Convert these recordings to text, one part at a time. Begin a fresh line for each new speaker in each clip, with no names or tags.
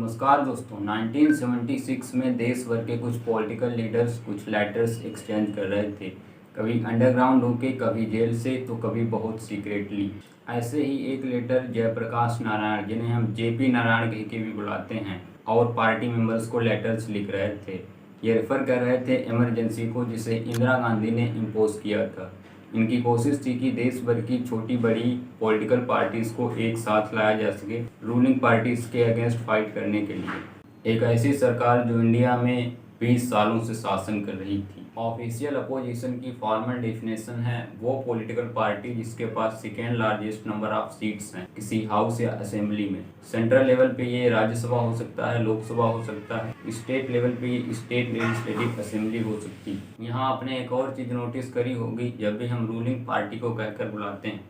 नमस्कार दोस्तों। 1976 में देश भर के कुछ पॉलिटिकल लीडर्स कुछ लेटर्स एक्सचेंज कर रहे थे। कभी अंडरग्राउंड होके, कभी जेल से, तो कभी बहुत सीक्रेटली। ऐसे ही एक लेटर जयप्रकाश नारायण, जिन्हें हम जेपी नारायण कह के भी बुलाते हैं, और पार्टी मेंबर्स को लेटर्स लिख रहे थे। ये रेफर कर रहे थे इमरजेंसी को, जिसे इंदिरा गांधी ने इम्पोज किया था। इनकी कोशिश थी कि देश भर की छोटी बड़ी पॉलिटिकल पार्टीज को एक साथ लाया जा सके रूलिंग पार्टीज के अगेंस्ट फाइट करने के लिए। एक ऐसी सरकार जो इंडिया में 20 सालों से शासन कर रही थी। ऑफिशियल अपोजिशन की फॉर्मल डेफिनेशन है वो पॉलिटिकल पार्टी जिसके पास second largest number of seats हैं किसी हाउस या असेंबली में। सेंट्रल लेवल पे ये राज्यसभा हो सकता है, लोकसभा हो सकता है, स्टेट लेवल पे ये स्टेट लेजिस्लेटिव असेंबली हो सकती है। यहाँ आपने एक और चीज़ नोटिस करी होगी, जब भी हम रूलिंग पार्टी को कहकर बुलाते हैं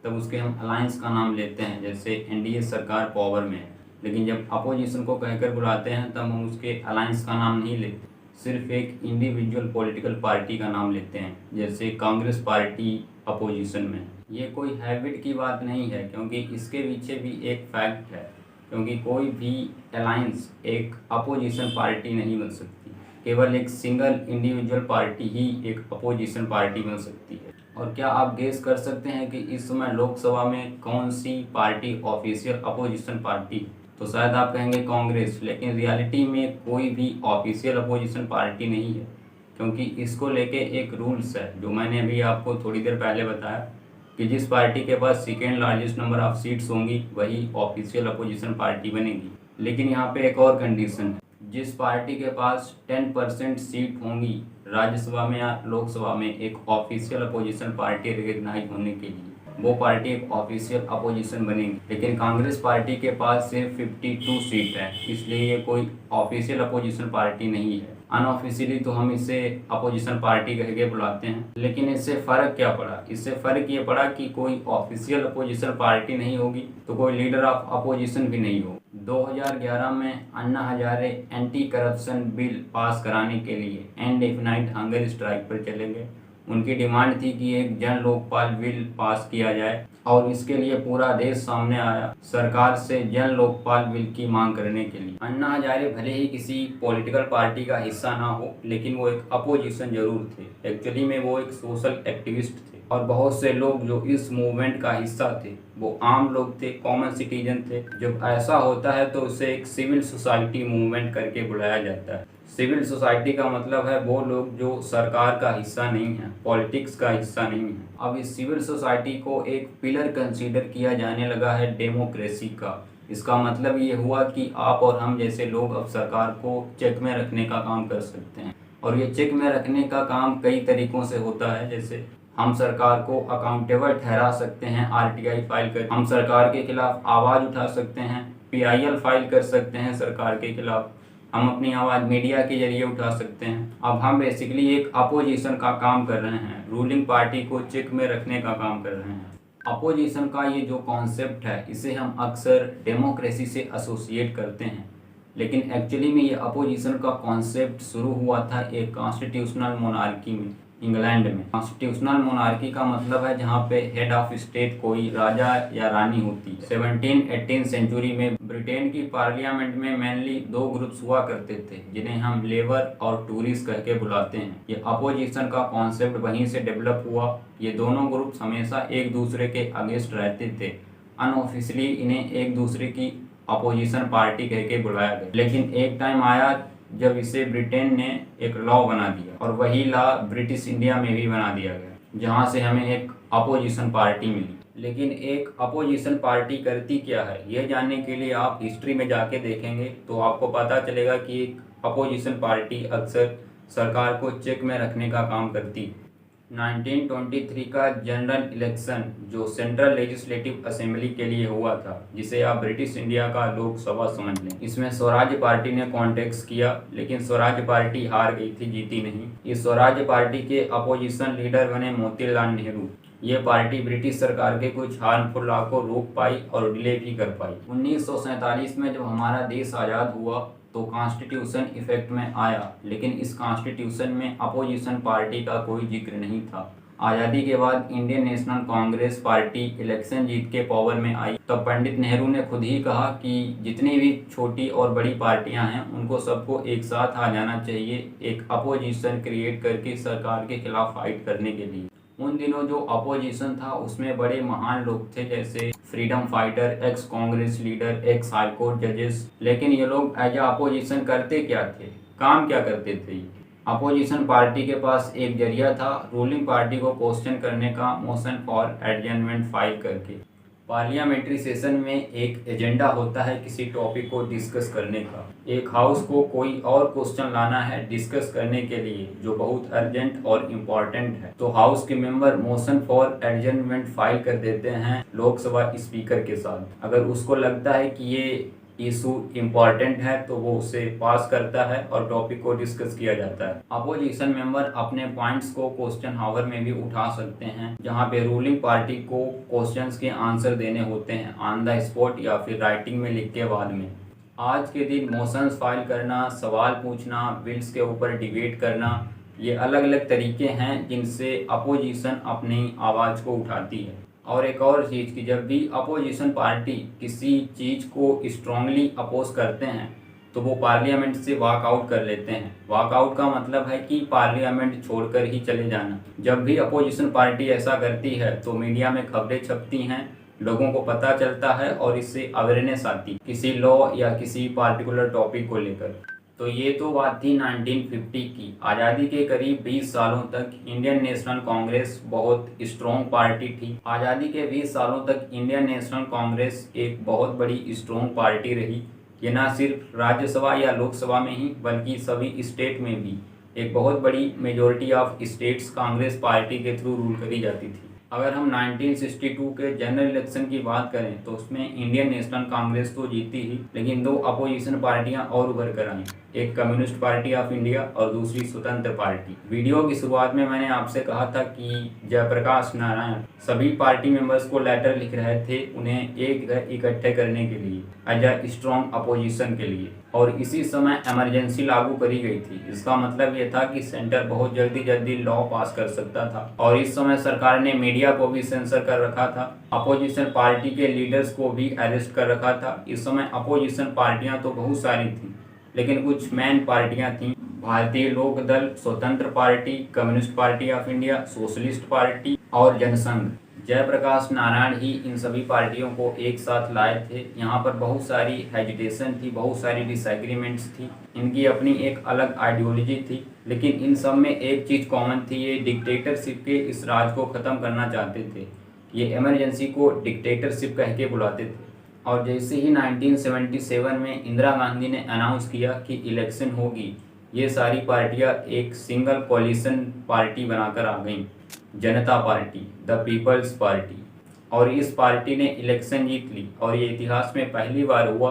तब उसके हम अलायंस का नाम लेते हैं, जैसे एनडीए सरकार पावर में है। लेकिन जब अपोजिशन को कहकर बुलाते हैं तब हम उसके अलायंस का नाम नहीं लेते, सिर्फ एक इंडिविजुअल पॉलिटिकल पार्टी का नाम लेते हैं, जैसे कांग्रेस पार्टी अपोजिशन में। ये कोई हैबिट की बात नहीं है, क्योंकि इसके पीछे भी एक फैक्ट है, क्योंकि कोई भी अलायंस एक अपोजिशन पार्टी नहीं बन सकती। केवल एक सिंगल इंडिविजुअल पार्टी ही एक अपोजिशन पार्टी बन सकती है। और क्या आप गेस कर सकते हैं कि इस समय लोकसभा में कौन सी पार्टी ऑफिशियल अपोजिशन पार्टी? तो शायद आप कहेंगे कांग्रेस, लेकिन रियलिटी में कोई भी ऑफिशियल अपोजिशन पार्टी नहीं है, क्योंकि इसको लेके एक रूल्स है जो मैंने अभी आपको थोड़ी देर पहले बताया कि जिस पार्टी के पास second largest number of seats होंगी वही ऑफिशियल अपोजिशन पार्टी बनेगी। लेकिन यहाँ पे एक और कंडीशन है, जिस पार्टी के पास 10% सीट होंगी राज्यसभा में या लोकसभा में एक ऑफिशियल अपोजिशन पार्टी रिकग्नाइज होने के लिए, वो पार्टी एक ऑफिशियल अपोजिशन बनेगी। लेकिन कांग्रेस पार्टी के पास सिर्फ 52 सीट है, इसलिए ये कोई ऑफिशियल अपोजिशन पार्टी नहीं है। अनऑफिशियली तो हम इसे अपोजिशन पार्टी कह के बुलाते हैं। लेकिन इससे फ़र्क क्या पड़ा? इससे फ़र्क ये पड़ा कि कोई ऑफिशियल अपोजिशन पार्टी नहीं होगी तो कोई लीडर ऑफ अपोजिशन भी नहीं होगा। 2011 में Anna Hazare anti corruption bill pass कराने के लिए इनडेफिनाइट हंगर स्ट्राइक पर चले गए। उनकी डिमांड थी कि एक जन लोकपाल बिल पास किया जाए, और इसके लिए पूरा देश सामने आया सरकार से जन लोकपाल बिल की मांग करने के लिए। अन्ना हजारे भले ही किसी पॉलिटिकल पार्टी का हिस्सा ना हो, लेकिन वो एक अपोजिशन जरूर थे। एक्चुअली में वो एक सोशल एक्टिविस्ट थे, और बहुत से लोग जो इस मूवमेंट का हिस्सा थे वो आम लोग थे, कॉमन सिटीजन थे। जब ऐसा होता है तो उसे एक सिविल सोसाइटी मूवमेंट करके बुलाया जाता है। सिविल सोसाइटी का मतलब है वो लोग जो सरकार का हिस्सा नहीं है, पॉलिटिक्स का हिस्सा नहीं है। अब इस सिविल सोसाइटी को एक पिलर कंसीडर किया जाने लगा है डेमोक्रेसी का। इसका मतलब ये हुआ कि आप और हम जैसे लोग अब सरकार को चेक में रखने का काम कर सकते हैं, और ये चेक में रखने का काम कई तरीकों से होता है। जैसे हम सरकार को अकाउंटेबल ठहरा सकते हैं, आरटीआई फाइल कर, हम सरकार के खिलाफ आवाज़ उठा सकते हैं, पीआईएल फाइल कर सकते हैं सरकार के खिलाफ, हम अपनी आवाज़ मीडिया के जरिए उठा सकते हैं। अब हम बेसिकली एक अपोजिशन का काम कर रहे हैं, रूलिंग पार्टी को चेक में रखने का काम कर रहे हैं। अपोजिशन का ये जो कॉन्सेप्ट है इसे हम अक्सर डेमोक्रेसी से एसोसिएट करते हैं, लेकिन एक्चुअली में ये अपोजिशन का कॉन्सेप्ट शुरू हुआ था एक कॉन्स्टिट्यूशनल मोनार्की में, इंग्लैंड में। कॉन्स्टिट्यूशनल मोनार्की का मतलब है जहाँ पे हेड ऑफ स्टेट कोई राजा या रानी होती है। 17-18 सेंचुरी में ब्रिटेन की पार्लियामेंट में मेनली दो ग्रुप्स हुआ करते थे, जिन्हें हम लेबर और टूरिस्ट कह के बुलाते हैं। ये अपोजिशन का कॉन्सेप्ट वहीं से डेवलप हुआ। ये दोनों ग्रुप्स हमेशा एक दूसरे के अगेंस्ट रहते थे। अनऑफिशियली इन्हें एक दूसरे की अपोजिशन पार्टी कह के बुलाया गया। लेकिन एक टाइम आया जब इसे ब्रिटेन ने एक लॉ बना दिया, और वही लॉ ब्रिटिश इंडिया में भी बना दिया गया, जहां से हमें एक अपोजिशन पार्टी मिली। लेकिन एक अपोजिशन पार्टी करती क्या है, यह जानने के लिए आप हिस्ट्री में जाके देखेंगे तो आपको पता चलेगा कि एक अपोजिशन पार्टी अक्सर सरकार को चेक में रखने का काम करती है। 1923 का जनरल इलेक्शन जो सेंट्रल लेजिस्लेटिव असेंबली के लिए हुआ था, जिसे आप ब्रिटिश इंडिया का लोकसभा समझ लें, इसमें स्वराज पार्टी ने कॉन्टेस्ट किया, लेकिन स्वराज पार्टी हार गई थी, जीती नहीं। इस स्वराज पार्टी के अपोजिशन लीडर बने मोतीलाल नेहरू। ये पार्टी ब्रिटिश सरकार के कुछ हार्मफुल लॉ को रोक पाई और डिले भी कर पाई। 1947 में जब हमारा देश आज़ाद हुआ तो कॉन्स्टिट्यूशन इफेक्ट में आया, लेकिन इस कॉन्स्टिट्यूशन में अपोजिशन पार्टी का कोई जिक्र नहीं था। आज़ादी के बाद Indian National Congress party election जीत के पावर में आई, तब पंडित नेहरू ने खुद ही कहा कि जितनी भी छोटी और बड़ी पार्टियां हैं उनको सबको एक साथ आ जाना चाहिए, एक अपोजिशन क्रिएट करके सरकार के खिलाफ फाइट करने के लिए। उन दिनों जो अपोजिशन था उसमें बड़े महान लोग थे, जैसे freedom fighter, x Congress leader, x high court जजेस। लेकिन ये लोग एज अपोजिशन करते क्या थे, काम क्या करते थे? अपोजिशन पार्टी के पास एक जरिया था रूलिंग पार्टी को क्वेश्चन करने का, मोशन फॉर एडजर्नमेंट फाइल करके। पार्लियामेंट्री सेशन में एक एजेंडा होता है किसी टॉपिक को डिस्कस करने का। एक हाउस को कोई और क्वेश्चन लाना है डिस्कस करने के लिए जो बहुत अर्जेंट और इम्पोर्टेंट है, तो हाउस के member motion for adjournment file कर देते हैं लोकसभा स्पीकर के साथ। अगर उसको लगता है कि ये इशू इम्पॉर्टेंट है तो वो उसे पास करता है और टॉपिक को डिस्कस किया जाता है। अपोजिशन मेंबर अपने पॉइंट्स को क्वेश्चन हावर में भी उठा सकते हैं, जहां पे रूलिंग पार्टी को क्वेश्चंस के आंसर देने होते हैं ऑन द स्पॉट या फिर राइटिंग में लिख के बाद में। आज के दिन मोशंस फाइल करना, सवाल पूछना, बिल्स के ऊपर डिबेट करना, ये अलग अलग तरीके हैं जिनसे अपोजिशन अपनी आवाज़ को उठाती है। और एक और चीज़ कि जब भी अपोजिशन पार्टी किसी चीज़ को स्ट्रांगली अपोज करते हैं तो वो पार्लियामेंट से वॉकआउट कर लेते हैं। वॉकआउट का मतलब है कि पार्लियामेंट छोड़कर ही चले जाना। जब भी अपोजिशन पार्टी ऐसा करती है तो मीडिया में खबरें छपती हैं, लोगों को पता चलता है और इससे अवेयरनेस आती किसी लॉ या किसी पार्टिकुलर टॉपिक को लेकर। तो ये तो बात थी 1950 की। आज़ादी के करीब 20 सालों तक इंडियन नेशनल कांग्रेस बहुत स्ट्रॉन्ग पार्टी थी। आज़ादी के 20 सालों तक इंडियन नेशनल कांग्रेस एक बहुत बड़ी स्ट्रॉन्ग पार्टी रही। ये ना सिर्फ राज्यसभा या लोकसभा में ही बल्कि सभी स्टेट में भी एक बहुत बड़ी majority of states Congress party के थ्रू रूल करी जाती थी। अगर हम 1962 के जनरल इलेक्शन की बात करें तो उसमें इंडियन नेशनल कांग्रेस तो जीती ही, लेकिन दो अपोजिशन पार्टियां और उभर कर आई, एक कम्युनिस्ट पार्टी ऑफ इंडिया और दूसरी स्वतंत्र पार्टी। वीडियो की शुरुआत में मैंने आपसे कहा था कि जयप्रकाश नारायण सभी पार्टी मेंबर्स को लेटर लिख रहे थे उन्हें एक घर इकट्ठे करने के लिए, एज अ स्ट्रॉन्ग अपोजिशन के लिए। और इसी समय इमरजेंसी लागू करी गई थी। इसका मतलब ये था कि सेंटर बहुत जल्दी लॉ पास कर सकता था। और इस समय सरकार ने मीडिया को भी सेंसर कर रखा था, अपोजिशन पार्टी के लीडर्स को भी अरेस्ट कर रखा था। इस समय अपोजिशन पार्टियां तो बहुत सारी थी, लेकिन कुछ मेन पार्टियां थीं, भारतीय लोक दल, स्वतंत्र party, communist party of India, socialist party और जनसंघ। जयप्रकाश नारायण ही इन सभी पार्टियों को एक साथ लाए थे। यहाँ पर बहुत सारी हेजिटेशन थी, बहुत सारी डिसएग्रीमेंट्स थी, इनकी अपनी एक अलग आइडियोलॉजी थी, लेकिन इन सब में एक चीज़ कॉमन थी, ये डिक्टेटरशिप के इस राज को ख़त्म करना चाहते थे। ये इमरजेंसी को डिक्टेटरशिप कह के बुलाते थे। और जैसे ही 1977 में इंदिरा गांधी ने अनाउंस किया कि इलेक्शन होगी, ये सारी पार्टियां एक सिंगल कोलिशन पार्टी बनाकर आ गईं, जनता पार्टी, द पीपल्स पार्टी। और इस पार्टी ने इलेक्शन जीत ली और ये इतिहास में पहली बार हुआ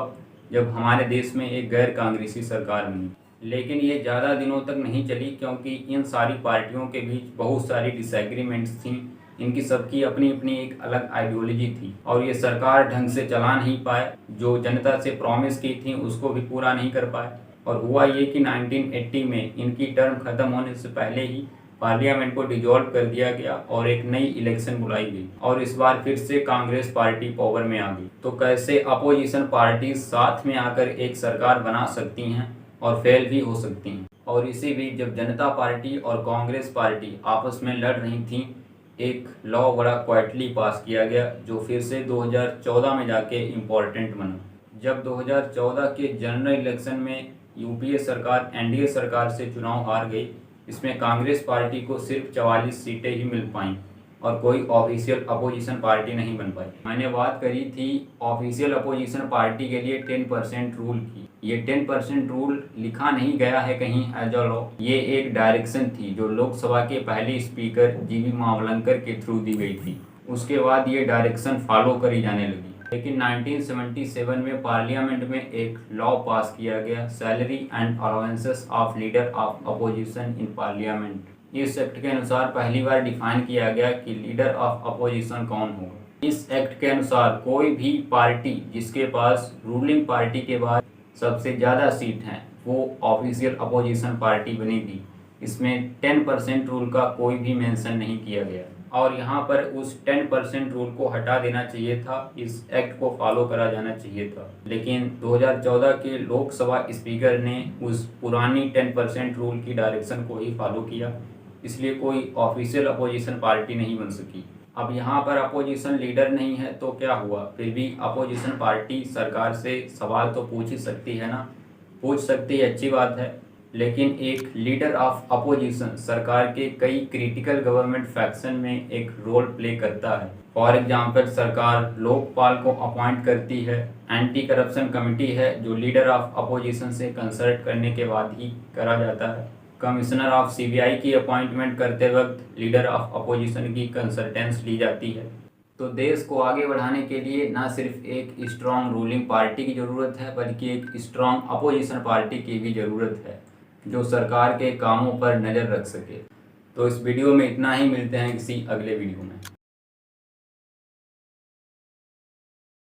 जब हमारे देश में एक गैर कांग्रेसी सरकार बनी। लेकिन ये ज़्यादा दिनों तक नहीं चली क्योंकि इन सारी पार्टियों के बीच बहुत सारी डिसएग्रीमेंट्स थीं, इनकी सबकी अपनी अपनी एक अलग आइडियोलॉजी थी और ये सरकार ढंग से चला नहीं पाए, जो जनता से प्रॉमिस की थी उसको भी पूरा नहीं कर पाए। और हुआ ये कि 1980 में इनकी टर्म खत्म होने से पहले ही पार्लियामेंट को डिसॉल्व कर दिया गया और एक नई इलेक्शन बुलाई गई और इस बार फिर से कांग्रेस पार्टी पावर में आ गई। तो कैसे अपोजिशन पार्टी साथ में आकर एक सरकार बना सकती हैं और फेल भी हो सकती हैं। और इसी बीच जब जनता पार्टी और कांग्रेस पार्टी आपस में लड़ रही थी, एक लॉ बड़ा क्वाइटली पास किया गया जो फिर से 2014 में जाके इम्पोर्टेंट बना। जब 2014 के जनरल इलेक्शन में यूपीए सरकार एनडीए सरकार से चुनाव हार गई, इसमें कांग्रेस पार्टी को सिर्फ 44 सीटें ही मिल पाईं और कोई ऑफिशियल अपोजिशन पार्टी नहीं बन पाई। मैंने बात करी थी ऑफिशियल अपोजिशन पार्टी के लिए 10% रूल की। ये 10% रूल लिखा नहीं गया है कहीं एज अ लॉ, ये एक डायरेक्शन थी जो लोकसभा के पहले स्पीकर जीवी मावलंकर के थ्रू दी गई थी। उसके बाद ये डायरेक्शन फॉलो करी जाने लगी। लेकिन 1977 में पार्लियामेंट में एक लॉ पास किया गया, salary and allowances of leader of opposition in parliament. इस एक्ट के अनुसार पहली बार डिफाइन किया गया कि लीडर ऑफ अपोजिशन कौन होगा। इस एक्ट के अनुसार कोई भी पार्टी जिसके पास रूलिंग पार्टी के बाद सबसे ज़्यादा सीट हैं वो ऑफिशियल अपोजिशन पार्टी बनेगी। इसमें 10% रूल का कोई भी मेंशन नहीं किया गया और यहाँ पर उस 10% रूल को हटा देना चाहिए था, इस एक्ट को फॉलो करा जाना चाहिए था। लेकिन 2014 के लोकसभा स्पीकर ने उस पुरानी 10% रूल की डायरेक्शन को ही फॉलो किया, इसलिए कोई ऑफिशियल अपोजिशन पार्टी नहीं बन सकी। अब यहाँ पर अपोजिशन लीडर नहीं है तो क्या हुआ, फिर भी अपोजिशन पार्टी सरकार से सवाल तो पूछ ही सकती है ना, पूछ सकती है, अच्छी बात है। लेकिन एक लीडर ऑफ अपोजिशन सरकार के कई क्रिटिकल गवर्नमेंट फैक्शन में एक रोल प्ले करता है। फॉर एग्जांपल सरकार लोकपाल को अपॉइंट करती है, एंटी करप्शन कमेटी है जो लीडर ऑफ अपोजिशन से कंसल्ट करने के बाद ही करा जाता है। कमिश्नर ऑफ सीबीआई की अपॉइंटमेंट करते वक्त लीडर ऑफ अपोजिशन की कंसल्टेंस ली जाती है। तो देश को आगे बढ़ाने के लिए ना सिर्फ एक स्ट्रॉन्ग रूलिंग पार्टी की ज़रूरत है बल्कि एक स्ट्रॉन्ग अपोजिशन पार्टी की भी ज़रूरत है जो सरकार के कामों पर नज़र रख सके। तो इस वीडियो में इतना ही, मिलते हैं किसी अगले वीडियो में।